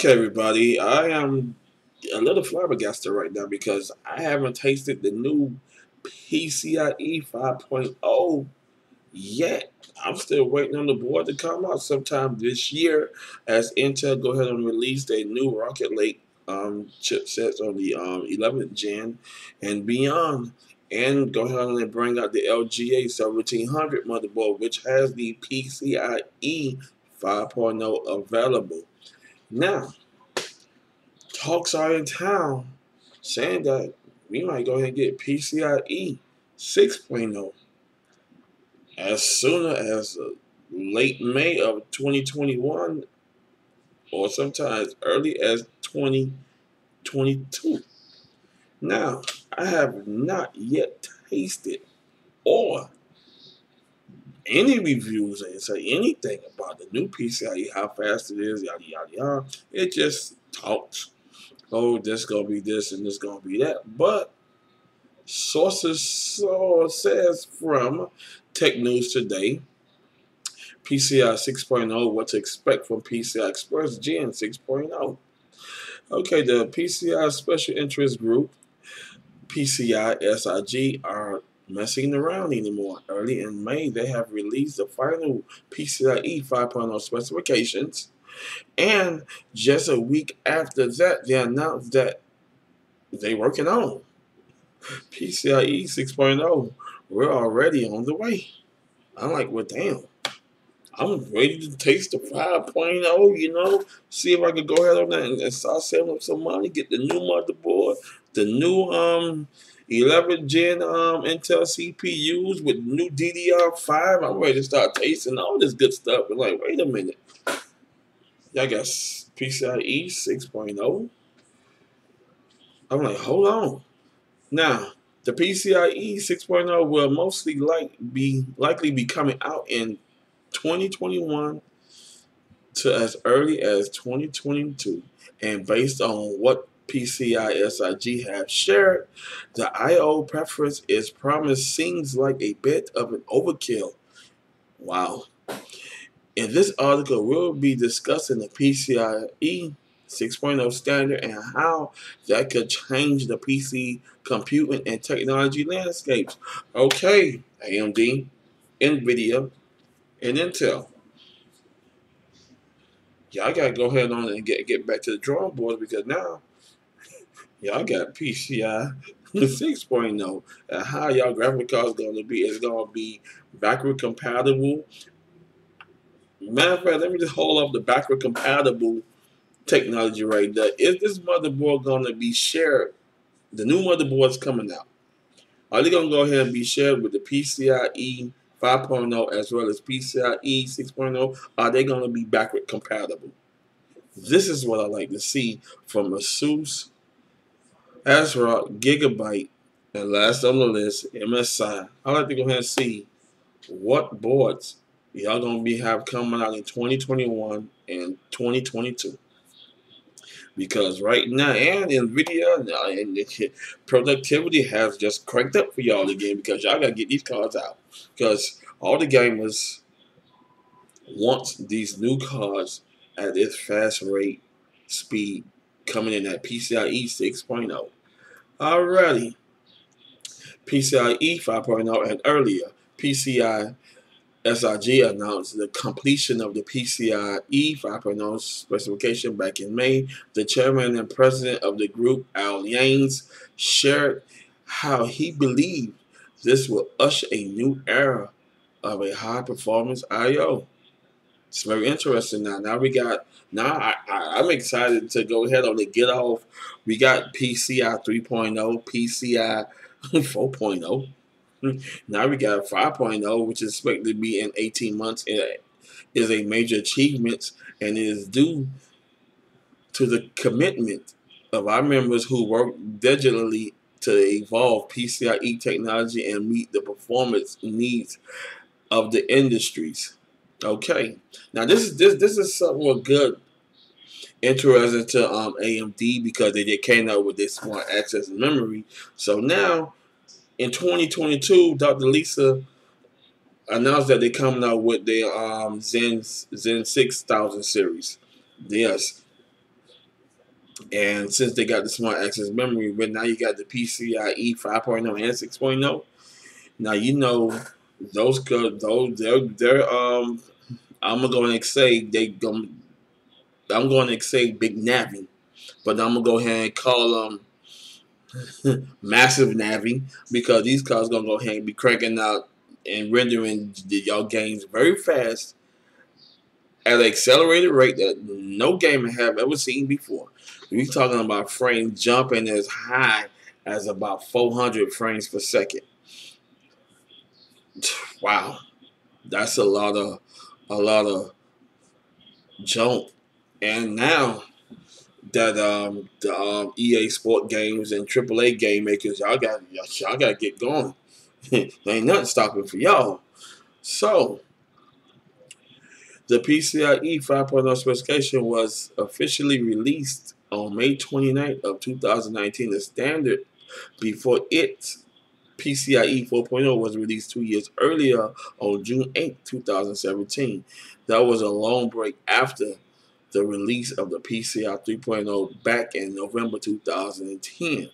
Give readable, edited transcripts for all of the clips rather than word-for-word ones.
Okay, everybody, I am a little flabbergasted right now because I haven't tasted the new PCIe 5.0 yet. I'm still waiting on the board to come out sometime this year as Intel go ahead and release their new Rocket Lake chipsets on the 11th gen and beyond. And go ahead and bring out the LGA 1700 motherboard, which has the PCIe 5.0 available. Now, talks are in town saying that we might go ahead and get PCIe 6.0 as soon as late May of 2021 or sometimes early as 2022. Now, I have not yet tasted or any reviews and say anything about the new PCIe, how fast it is, yada yada yada. It just talks. Oh, this gonna be this and this gonna be that. But sources says from Tech News Today, PCI 6.0, what to expect from PCI Express Gen 6.0. Okay, the PCI Special Interest Group, PCI SIG, are messing around anymore. Early in May, they have released the final PCIe 5.0 specifications. And just a week after that, they announced that they're working on PCIe 6.0. We're already on the way. I'm like, well, damn. I'm ready to taste the 5.0, see if I could go ahead on that and start saving up some money, get the new motherboard, the new 11 gen Intel CPUs with new DDR5. I'm ready to start tasting all this good stuff. And like, wait a minute. Y'all got PCIe 6.0? I'm like, hold on. Now, the PCIe 6.0 will mostly likely be coming out in 2021 to as early as 2022. And based on what PCI SIG have shared, the I/O preference is promised seems like a bit of an overkill. Wow. In this article, we'll be discussing the PCIe 6.0 standard and how that could change the PC computing and technology landscapes. Okay, AMD, NVIDIA, and Intel. Y'all gotta go ahead on and get back to the drawing board because now y'all got PCI 6.0 and how y'all graphic cards gonna be. It's gonna be backward compatible. Matter of fact, let me just hold up the backward compatible technology right there. Is this motherboard gonna be shared? The new motherboard's coming out. Are they gonna go ahead and be shared with the PCIe 5.0 as well as PCIe 6.0? Are they gonna be backward compatible? This is what I like to see from ASUS, ASRock, Gigabyte, and last on the list, MSI. I like to go ahead and see what boards y'all gonna have coming out in 2021 and 2022. Because right now, and NVIDIA and the productivity has just cranked up for y'all again because y'all gotta get these cards out. Because all the gamers want these new cards at this fast rate speed coming in at PCIe 6.0. Alrighty, PCIe 5.0 and earlier, PCI SIG announced the completion of the PCIe 5.0 specification back in May. The chairman and president of the group, Al Yanes, shared how he believed this will usher a new era of a high-performance I/O. It's very interesting now. I'm excited to go ahead on and get off. We got PCI 3.0, PCI 4.0. Now we got 5.0, which is expected to be in 18 months. It is a major achievement and it is due to the commitment of our members who work diligently to evolve PCIe technology and meet the performance needs of the industries. Okay, now this is somewhat good, interesting to AMD because they came out with this smart access and memory. So now in 2022, Dr. Lisa announced that they're coming out with their Zen 6000 series. Yes, And since they got the smart access memory, but now you got the PCIe 5.0 and 6.0. Now you know those they're I'm gonna go and say I'm going to say Big Navi, but I'm gonna go ahead and call them Massive Navi because these cars gonna go ahead and be cranking out and rendering y'all games very fast at an accelerated rate that no gamer have ever seen before. We talking about frames jumping as high as about 400 frames per second. Wow, that's a lot of jump. And now that the EA Sport games and AAA game makers, y'all got to get going. There ain't nothing stopping for y'all. So the PCIe 5.0 specification was officially released on May 29th of 2019. The standard before it PCIe 4.0 was released 2 years earlier on June 8, 2017. That was a long break after the release of the PCI 3.0 back in November 2010.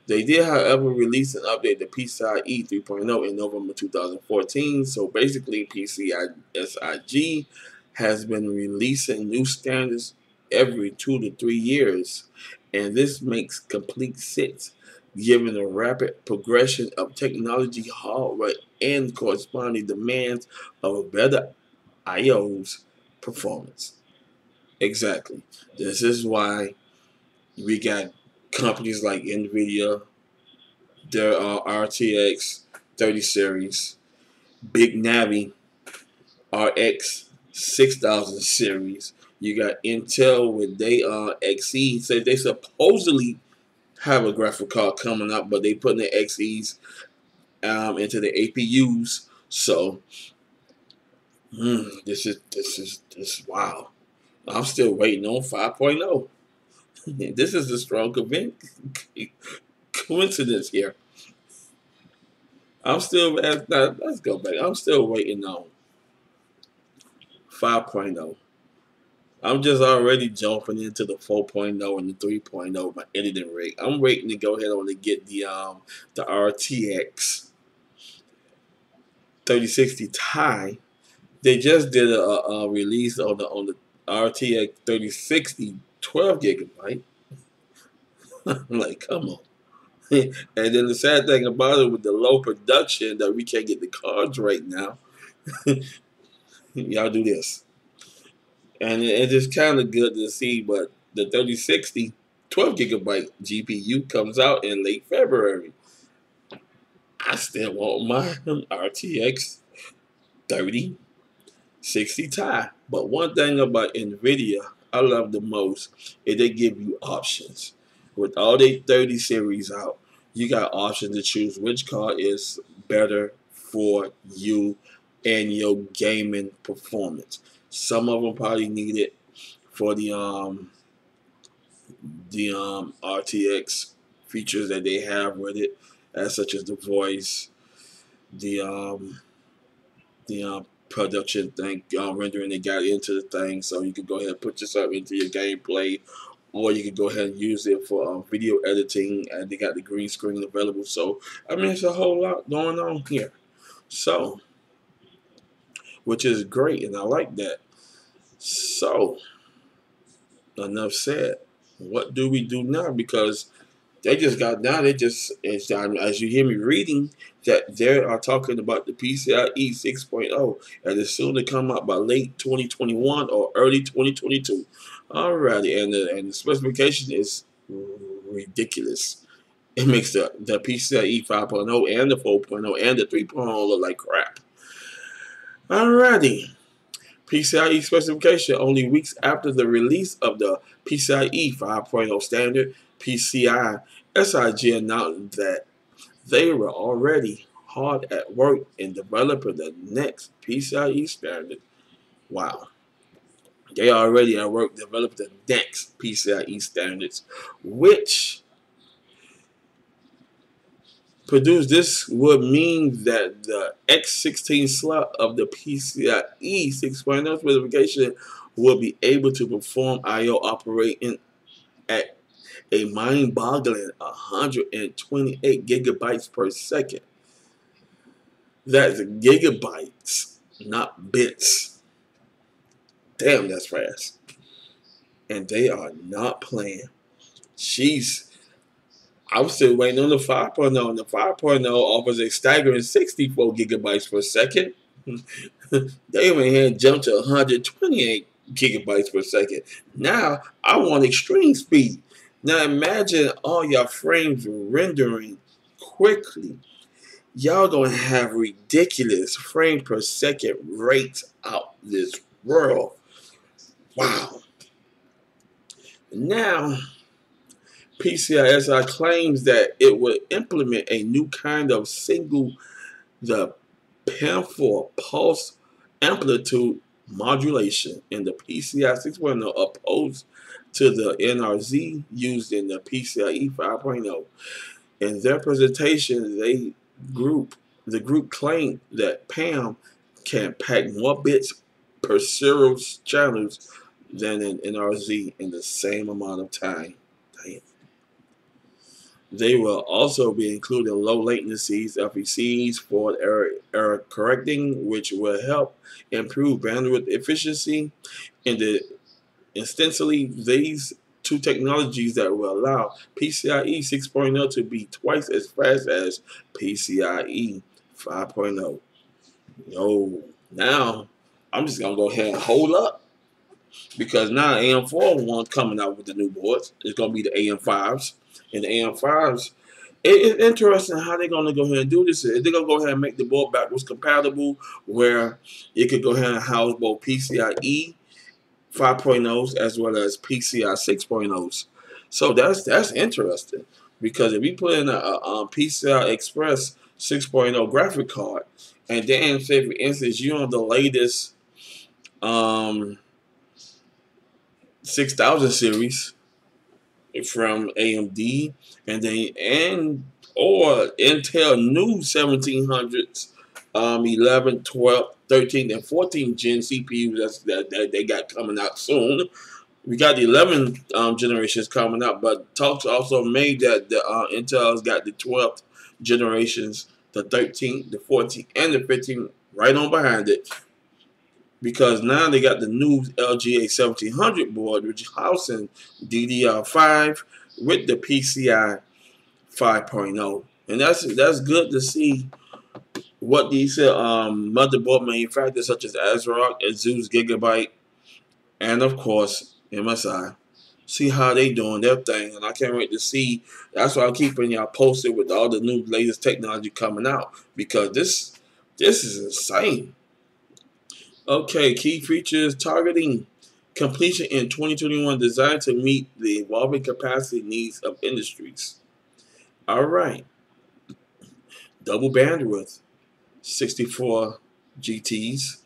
They did, however, release and update the PCIe 3.0 in November 2014. So basically, PCI SIG has been releasing new standards every 2 to 3 years, and this makes complete sense given the rapid progression of technology, hardware, and corresponding demands of better IO's performance. Exactly. This is why we got companies like NVIDIA, their RTX 30 series, Big Navi RX 6000 series. You got Intel with they XE. So they supposedly have a graphic card coming up, but they putting the XEs into the APUs. So this is wow. I'm still waiting on 5.0. This is a strong coincidence here. I'm still let's go back. I'm still waiting on 5.0. I'm just already jumping into the 4.0 and the 3.0 my editing rate. I'm waiting to go ahead on to get the RTX 3060 Ti. They just did a release on the RTX 3060 12 gigabyte. I'm like, come on. And then the sad thing about it with the low production that we can't get the cards right now, y'all do this. And it's just kind of good to see, but the 3060 12 gigabyte GPU comes out in late February. I still want my RTX 3060 Ti. But one thing about NVIDIA I love the most is they give you options. With all their 30 series out, you got options to choose which card is better for you and your gaming performance. Some of them probably need it for the RTX features that they have with it, as such as the voice, the production thing, rendering they got into the thing, so you can go ahead and put yourself into your gameplay, or you can go ahead and use it for video editing, and they got the green screen available. So I mean, it's a whole lot going on here. So, which is great, and I like that. So, enough said. What do we do now? Because they just got down. They just, as you hear me reading, that they are talking about the PCIe 6.0 and it's soon to come out by late 2021 or early 2022. Alrighty, and the specification is ridiculous. It makes the PCIe 5.0 and the 4.0 and the 3.0 look like crap. Alrighty. PCIe specification only weeks after the release of the PCIe 5.0 standard, PCI SIG announced that they were already hard at work in developing the next PCIe standard. Wow. They are already at work developing the next PCIe standards, which produce this would mean that the X16 slot of the PCIe 6.0 specification will be able to perform I/O operating at a mind-boggling 128 gigabytes per second. That's gigabytes, not bits. Damn, that's fast. And they are not playing. She's I'm still waiting on the 5.0, and the 5.0 offers a staggering 64 gigabytes per second. They went ahead and jumped to 128 gigabytes per second. Now, I want extreme speed. Now, imagine all your frames rendering quickly. Y'all gonna have ridiculous frame per second rates out this world. Wow. Now, PCIe claims that it will implement a new kind of the PAM4 pulse amplitude modulation in the PCI 6.0 opposed to the NRZ used in the PCIe 5.0. In their presentation, the group claimed that PAM can pack more bits per serial channels than an NRZ in the same amount of time. Damn. They will also be including low latencies, FECs, for error correcting, which will help improve bandwidth efficiency. And essentially, these two technologies that will allow PCIe 6.0 to be twice as fast as PCIe 5.0. Yo, now I'm just gonna go ahead and hold up because now AM4 one's coming out with the new boards. It's gonna be the AM5s, and the AM5s. It's interesting how they're going to go ahead and do this. They're going to go ahead and make the board backwards compatible, where it could go ahead and house both PCIe 5.0s as well as PCI 6.0s. So that's interesting, because if you put in a PCI Express 6.0 graphic card, and then say for instance you on the latest 6000 series from AMD, or Intel new 1700s, 11, 12, 13, and 14 gen CPUs that they got coming out soon. We got the 11 generations coming out, but talks also made that the Intel's got the 12th generations, the 13, the 14, and the 15 right on behind it. Because now they got the new LGA 1700 board, which is housing DDR5 with the PCI 5.0, and that's good to see what these motherboard manufacturers such as ASRock, Asus, Gigabyte, and of course MSI see how they doing their thing, and I can't wait to see. That's why I'm keeping y'all posted with all the new latest technology coming out, because this is insane. Okay, key features: targeting completion in 2021, designed to meet the evolving capacity needs of industries. All right, double bandwidth, 64 GTs,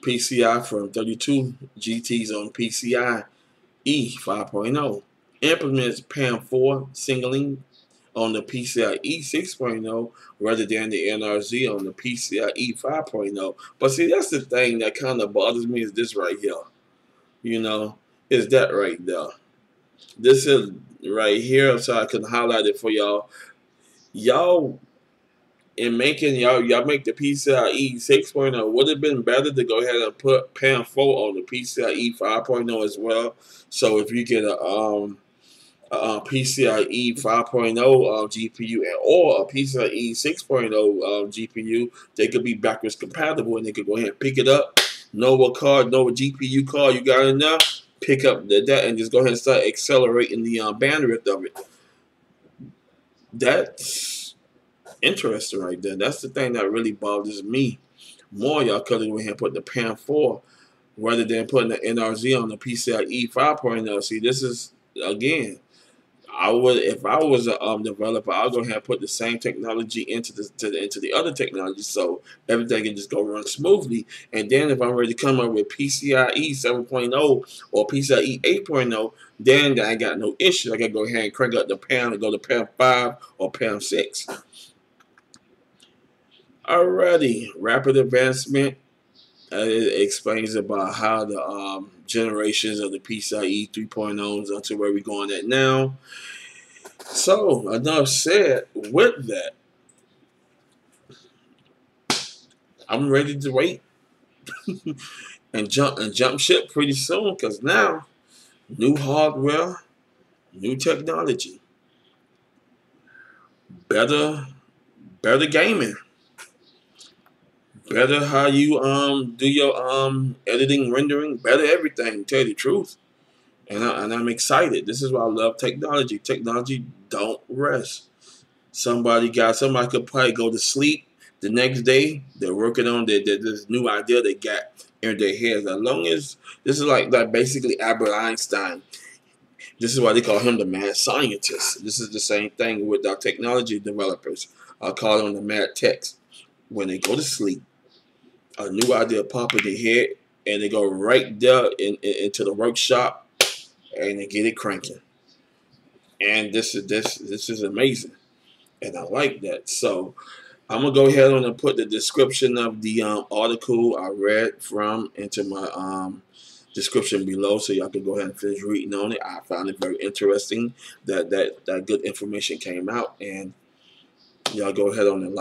PCI from 32 GTs on PCIe 5.0. Implements PAM4 singling on the PCIe 6.0 rather than the NRZ on the PCIe 5.0. But see, that's the thing that kind of bothers me, is this right here. You know, is that right there. This is right here, so I can highlight it for y'all. Y'all, in making y'all make the PCIe 6.0, would it have been better to go ahead and put PAM4 on the PCIe 5.0 as well? So if you get a PCIe 5.0 GPU or a PCIe 6.0 GPU, they could be backwards compatible, and they could go ahead and pick it up. Know what GPU card you got in there, pick up that and just go ahead and start accelerating the bandwidth of it. That's interesting right there. That's the thing that really bothers me more. Y'all could go ahead and put the PAM4 rather than putting the NRZ on the PCIe 5.0. See, this is, again, if I was a developer, I'll go ahead and put the same technology into the other technology, so everything can just go run smoothly. And then if I'm ready to come up with PCIe 7.0 or PCIe 8.0, then I ain't got no issue. I can go ahead and crank up the PAM and go to PAM 5 or PAM 6. Alrighty, rapid advancement. It explains about how the generations of the PCIe 3.0s until where we're going at now. So, enough said. With that, I'm ready to wait and jump ship pretty soon, because now new hardware, new technology, better gaming, better how you do your editing, rendering, better everything. To tell you the truth, and I'm excited. This is why I love technology. Technology don't rest. Somebody could probably go to sleep the next day. They're working on this new idea they got in their heads. As long as this is like basically Albert Einstein. This is why they call him the mad scientist. This is the same thing with our technology developers. I call them the mad techs. When they go to sleep, a new idea pop in their head, and they go right there into the workshop, and they get it cranking. And this is amazing, and I like that. So I'm gonna go ahead on and put the description of the article I read from into my description below, so y'all can go ahead and finish reading on it. I found it very interesting that good information came out, and y'all go ahead on and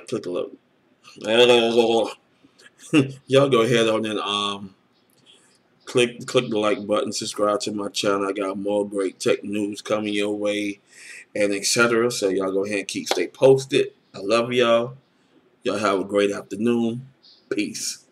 click a look. Y'all go ahead on and click the like button, subscribe to my channel. I got more great tech news coming your way, and etc. So y'all go ahead and stay posted. I love y'all. Y'all have a great afternoon. Peace.